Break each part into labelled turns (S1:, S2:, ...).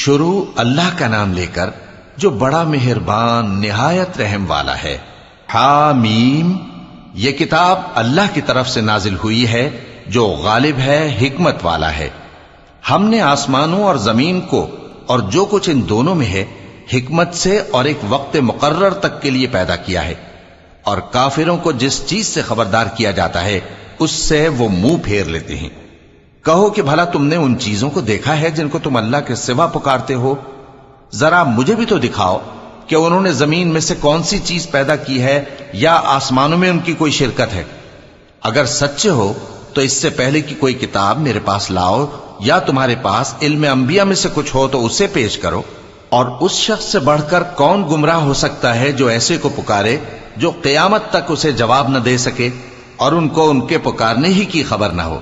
S1: شروع اللہ کا نام لے کر جو بڑا مہربان نہایت رحم والا ہے۔ حامیم، یہ کتاب اللہ کی طرف سے نازل ہوئی ہے جو غالب ہے، حکمت والا ہے۔ ہم نے آسمانوں اور زمین کو اور جو کچھ ان دونوں میں ہے حکمت سے اور ایک وقت مقرر تک کے لیے پیدا کیا ہے، اور کافروں کو جس چیز سے خبردار کیا جاتا ہے اس سے وہ منہ پھیر لیتے ہیں۔ کہو کہ بھلا تم نے ان چیزوں کو دیکھا ہے جن کو تم اللہ کے سوا پکارتے ہو؟ ذرا مجھے بھی تو دکھاؤ کہ انہوں نے زمین میں سے کون سی چیز پیدا کی ہے یا آسمانوں میں ان کی کوئی شرکت ہے۔ اگر سچے ہو تو اس سے پہلے کی کوئی کتاب میرے پاس لاؤ، یا تمہارے پاس علم انبیاء میں سے کچھ ہو تو اسے پیش کرو۔ اور اس شخص سے بڑھ کر کون گمراہ ہو سکتا ہے جو ایسے کو پکارے جو قیامت تک اسے جواب نہ دے سکے اور ان کو ان کے پکارنے ہی کی خبر نہ ہو۔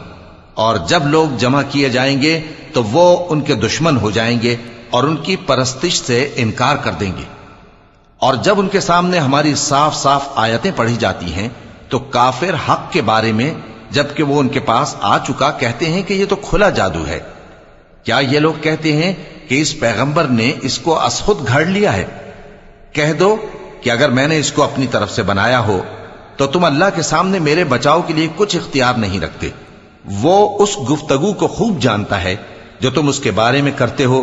S1: اور جب لوگ جمع کیے جائیں گے تو وہ ان کے دشمن ہو جائیں گے اور ان کی پرستش سے انکار کر دیں گے۔ اور جب ان کے سامنے ہماری صاف صاف آیتیں پڑھی جاتی ہیں تو کافر حق کے بارے میں جبکہ وہ ان کے پاس آ چکا کہتے ہیں کہ یہ تو کھلا جادو ہے۔ کیا یہ لوگ کہتے ہیں کہ اس پیغمبر نے اس کو از خود گھڑ لیا ہے؟ کہہ دو کہ اگر میں نے اس کو اپنی طرف سے بنایا ہو تو تم اللہ کے سامنے میرے بچاؤ کے لیے کچھ اختیار نہیں رکھتے۔ وہ اس گفتگو کو خوب جانتا ہے جو تم اس کے بارے میں کرتے ہو،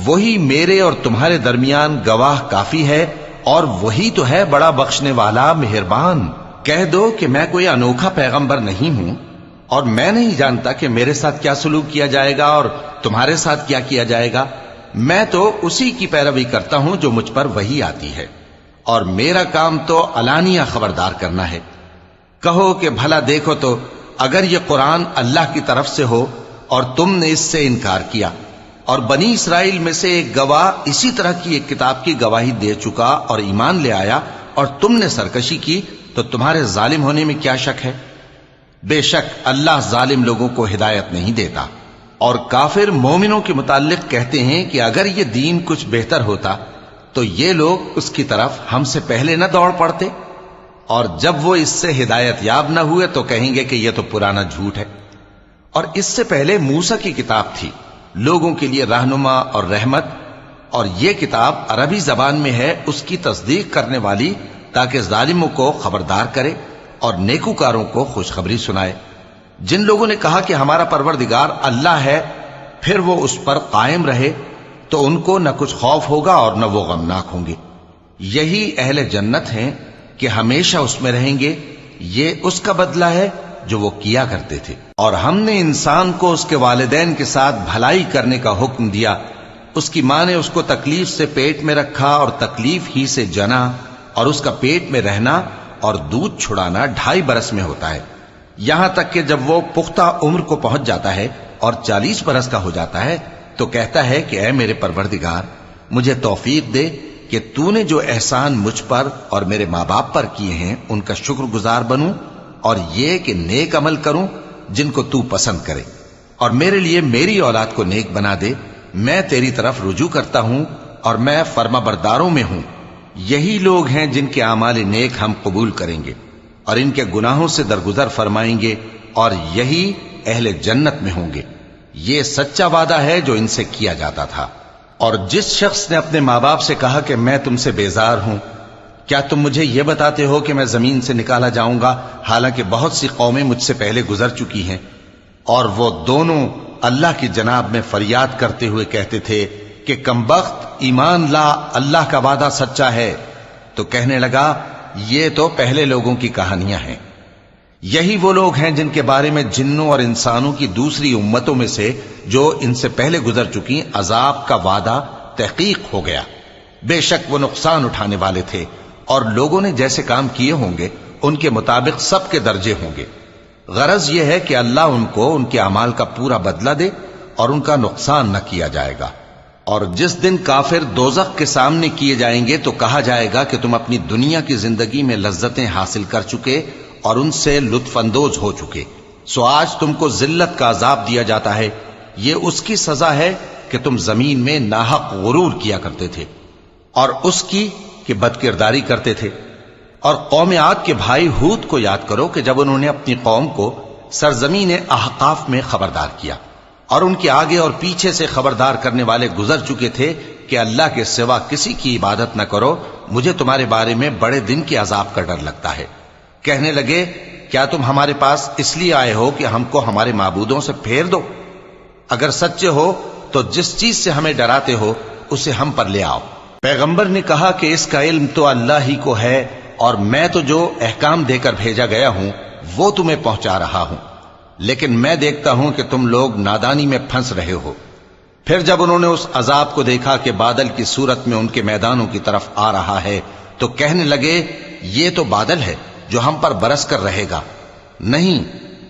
S1: وہی میرے اور تمہارے درمیان گواہ کافی ہے، اور وہی تو ہے بڑا بخشنے والا مہربان۔ کہہ دو کہ میں کوئی انوکھا پیغمبر نہیں ہوں، اور میں نہیں جانتا کہ میرے ساتھ کیا سلوک کیا جائے گا اور تمہارے ساتھ کیا کیا جائے گا۔ میں تو اسی کی پیروی کرتا ہوں جو مجھ پر وحی آتی ہے، اور میرا کام تو علانیہ خبردار کرنا ہے۔ کہو کہ بھلا دیکھو تو اگر یہ قرآن اللہ کی طرف سے ہو اور تم نے اس سے انکار کیا، اور بنی اسرائیل میں سے ایک گواہ اسی طرح کی ایک کتاب کی گواہی دے چکا اور ایمان لے آیا، اور تم نے سرکشی کی، تو تمہارے ظالم ہونے میں کیا شک ہے؟ بے شک اللہ ظالم لوگوں کو ہدایت نہیں دیتا۔ اور کافر مومنوں کے متعلق کہتے ہیں کہ اگر یہ دین کچھ بہتر ہوتا تو یہ لوگ اس کی طرف ہم سے پہلے نہ دوڑ پڑتے، اور جب وہ اس سے ہدایت یاب نہ ہوئے تو کہیں گے کہ یہ تو پرانا جھوٹ ہے۔ اور اس سے پہلے موسیٰ کی کتاب تھی، لوگوں کے لیے رہنما اور رحمت، اور یہ کتاب عربی زبان میں ہے اس کی تصدیق کرنے والی، تاکہ ظالموں کو خبردار کرے اور نیکوکاروں کو خوشخبری سنائے۔ جن لوگوں نے کہا کہ ہمارا پروردگار اللہ ہے، پھر وہ اس پر قائم رہے تو ان کو نہ کچھ خوف ہوگا اور نہ وہ غمناک ہوں گے۔ یہی اہل جنت ہیں کہ ہمیشہ اس میں رہیں گے، یہ اس کا بدلہ ہے جو وہ کیا کرتے تھے۔ اور ہم نے انسان کو اس کے والدین کے ساتھ بھلائی کرنے کا حکم دیا۔ اس کی ماں نے اس کو تکلیف سے پیٹ میں رکھا اور تکلیف ہی سے جنا، اور اس کا پیٹ میں رہنا اور دودھ چھڑانا 2.5 برس میں ہوتا ہے، یہاں تک کہ جب وہ پختہ عمر کو پہنچ جاتا ہے اور 40 برس کا ہو جاتا ہے تو کہتا ہے کہ اے میرے پروردگار، مجھے توفیق دے کہ تو نے جو احسان مجھ پر اور میرے ماں باپ پر کیے ہیں ان کا شکر گزار بنوں، اور یہ کہ نیک عمل کروں جن کو تو پسند کرے، اور میرے لیے میری اولاد کو نیک بنا دے۔ میں تیری طرف رجوع کرتا ہوں اور میں فرما برداروں میں ہوں۔ یہی لوگ ہیں جن کے اعمال نیک ہم قبول کریں گے اور ان کے گناہوں سے درگزر فرمائیں گے، اور یہی اہل جنت میں ہوں گے۔ یہ سچا وعدہ ہے جو ان سے کیا جاتا تھا۔ اور جس شخص نے اپنے ماں باپ سے کہا کہ میں تم سے بیزار ہوں، کیا تم مجھے یہ بتاتے ہو کہ میں زمین سے نکالا جاؤں گا، حالانکہ بہت سی قومیں مجھ سے پہلے گزر چکی ہیں؟ اور وہ دونوں اللہ کی جناب میں فریاد کرتے ہوئے کہتے تھے کہ کمبخت، ایمان لا، اللہ کا وعدہ سچا ہے۔ تو کہنے لگا یہ تو پہلے لوگوں کی کہانیاں ہیں۔ یہی وہ لوگ ہیں جن کے بارے میں جنوں اور انسانوں کی دوسری امتوں میں سے جو ان سے پہلے گزر چکی عذاب کا وعدہ تحقیق ہو گیا۔ بے شک وہ نقصان اٹھانے والے تھے، اور لوگوں نے جیسے کام کیے ہوں گے ان کے مطابق سب کے درجے ہوں گے۔ غرض یہ ہے کہ اللہ ان کو ان کے اعمال کا پورا بدلہ دے اور ان کا نقصان نہ کیا جائے گا۔ اور جس دن کافر دوزخ کے سامنے کیے جائیں گے تو کہا جائے گا کہ تم اپنی دنیا کی زندگی میں لذتیں حاصل کر چکے اور ان سے لطف اندوز ہو چکے، سو آج تم کو ذلت کا عذاب دیا جاتا ہے۔ یہ اس کی سزا ہے کہ تم زمین میں ناحق غرور کیا کرتے تھے، اور اس کی کہ بد کرداری کرتے تھے۔ اور قوم عاد کے بھائی ہود کو یاد کرو کہ جب انہوں نے اپنی قوم کو سرزمین احقاف میں خبردار کیا اور ان کے آگے اور پیچھے سے خبردار کرنے والے گزر چکے تھے کہ اللہ کے سوا کسی کی عبادت نہ کرو، مجھے تمہارے بارے میں بڑے دن کے عذاب کا ڈر لگتا ہے۔ کہنے لگے کیا تم ہمارے پاس اس لیے آئے ہو کہ ہم کو ہمارے معبودوں سے پھیر دو؟ اگر سچے ہو تو جس چیز سے ہمیں ڈراتے ہو اسے ہم پر لے آؤ۔ پیغمبر نے کہا کہ اس کا علم تو اللہ ہی کو ہے، اور میں تو جو احکام دے کر بھیجا گیا ہوں وہ تمہیں پہنچا رہا ہوں، لیکن میں دیکھتا ہوں کہ تم لوگ نادانی میں پھنس رہے ہو۔ پھر جب انہوں نے اس عذاب کو دیکھا کہ بادل کی صورت میں ان کے میدانوں کی طرف آ رہا ہے تو کہنے لگے یہ تو بادل ہے جو ہم پر برس کر رہے گا۔ نہیں،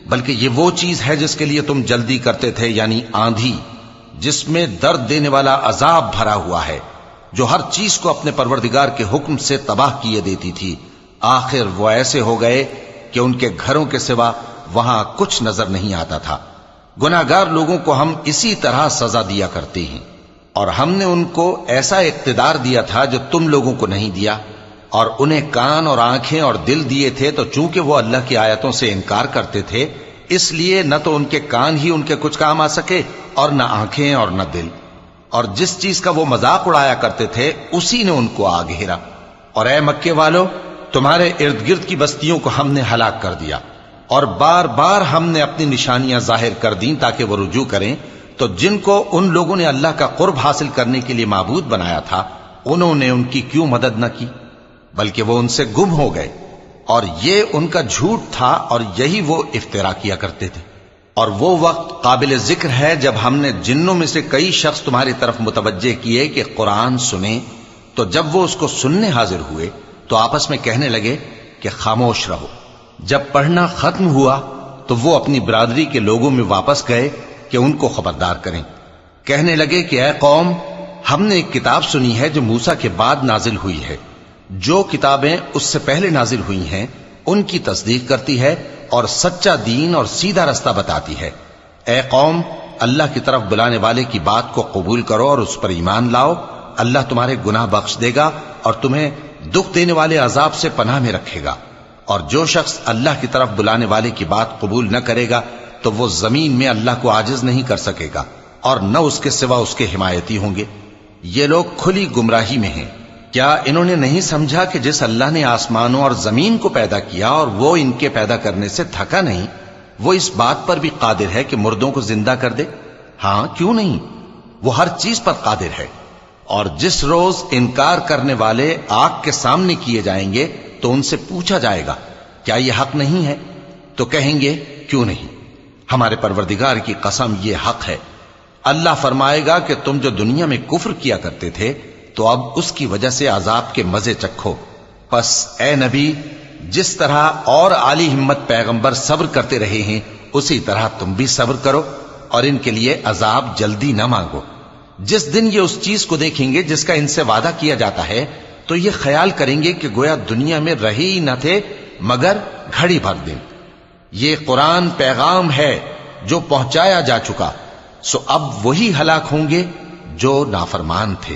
S1: بلکہ یہ وہ چیز ہے جس کے لیے تم جلدی کرتے تھے، یعنی آندھی، جس میں درد دینے والا عذاب بھرا ہوا ہے، جو ہر چیز کو اپنے پروردگار کے حکم سے تباہ کیے دیتی تھی۔ آخر وہ ایسے ہو گئے کہ ان کے گھروں کے سوا وہاں کچھ نظر نہیں آتا تھا۔ گناہگار لوگوں کو ہم اسی طرح سزا دیا کرتے ہیں، اور ہم نے ان کو ایسا اقتدار دیا تھا جو تم لوگوں کو نہیں دیا، اور انہیں کان اور آنکھیں اور دل دیے تھے، تو چونکہ وہ اللہ کی آیتوں سے انکار کرتے تھے اس لیے نہ تو ان کے کان ہی ان کے کچھ کام آ سکے اور نہ آنکھیں اور نہ دل، اور جس چیز کا وہ مذاق اڑایا کرتے تھے اسی نے ان کو آ گھیرا۔ اور اے مکے والو، تمہارے ارد گرد کی بستیوں کو ہم نے ہلاک کر دیا، اور بار بار ہم نے اپنی نشانیاں ظاہر کر دیں تاکہ وہ رجوع کریں، تو جن کو ان لوگوں نے اللہ کا قرب حاصل کرنے کے لیے معبود بنایا تھا انہوں نے ان کی کیوں مدد نہ کی، بلکہ وہ ان سے گم ہو گئے، اور یہ ان کا جھوٹ تھا اور یہی وہ افترا کیا کرتے تھے۔ اور وہ وقت قابل ذکر ہے جب ہم نے جنوں میں سے کئی شخص تمہاری طرف متوجہ کیے کہ قرآن سنیں، تو جب وہ اس کو سننے حاضر ہوئے تو آپس میں کہنے لگے کہ خاموش رہو۔ جب پڑھنا ختم ہوا تو وہ اپنی برادری کے لوگوں میں واپس گئے کہ ان کو خبردار کریں۔ کہنے لگے کہ اے قوم، ہم نے ایک کتاب سنی ہے جو موسیٰ کے بعد نازل ہوئی ہے، جو کتابیں اس سے پہلے نازل ہوئی ہیں ان کی تصدیق کرتی ہے اور سچا دین اور سیدھا رستہ بتاتی ہے۔ اے قوم، اللہ کی طرف بلانے والے کی بات کو قبول کرو اور اس پر ایمان لاؤ، اللہ تمہارے گناہ بخش دے گا اور تمہیں دکھ دینے والے عذاب سے پناہ میں رکھے گا۔ اور جو شخص اللہ کی طرف بلانے والے کی بات قبول نہ کرے گا تو وہ زمین میں اللہ کو عاجز نہیں کر سکے گا، اور نہ اس کے سوا اس کے حمایتی ہوں گے۔ یہ لوگ کھلی گمراہی میں ہیں۔ کیا انہوں نے نہیں سمجھا کہ جس اللہ نے آسمانوں اور زمین کو پیدا کیا اور وہ ان کے پیدا کرنے سے تھکا نہیں، وہ اس بات پر بھی قادر ہے کہ مردوں کو زندہ کر دے؟ ہاں، کیوں نہیں، وہ ہر چیز پر قادر ہے۔ اور جس روز انکار کرنے والے آگ کے سامنے کیے جائیں گے تو ان سے پوچھا جائے گا کیا یہ حق نہیں ہے؟ تو کہیں گے کیوں نہیں، ہمارے پروردگار کی قسم یہ حق ہے۔ اللہ فرمائے گا کہ تم جو دنیا میں کفر کیا کرتے تھے تو اب اس کی وجہ سے عذاب کے مزے چکھو۔ پس اے نبی، جس طرح اور عالی ہمت پیغمبر صبر کرتے رہے ہیں اسی طرح تم بھی صبر کرو، اور ان کے لیے عذاب جلدی نہ مانگو۔ جس دن یہ اس چیز کو دیکھیں گے جس کا ان سے وعدہ کیا جاتا ہے تو یہ خیال کریں گے کہ گویا دنیا میں رہے ہی نہ تھے مگر گھڑی بھر دن۔ یہ قرآن پیغام ہے جو پہنچایا جا چکا، سو اب وہی ہلاک ہوں گے جو نافرمان تھے۔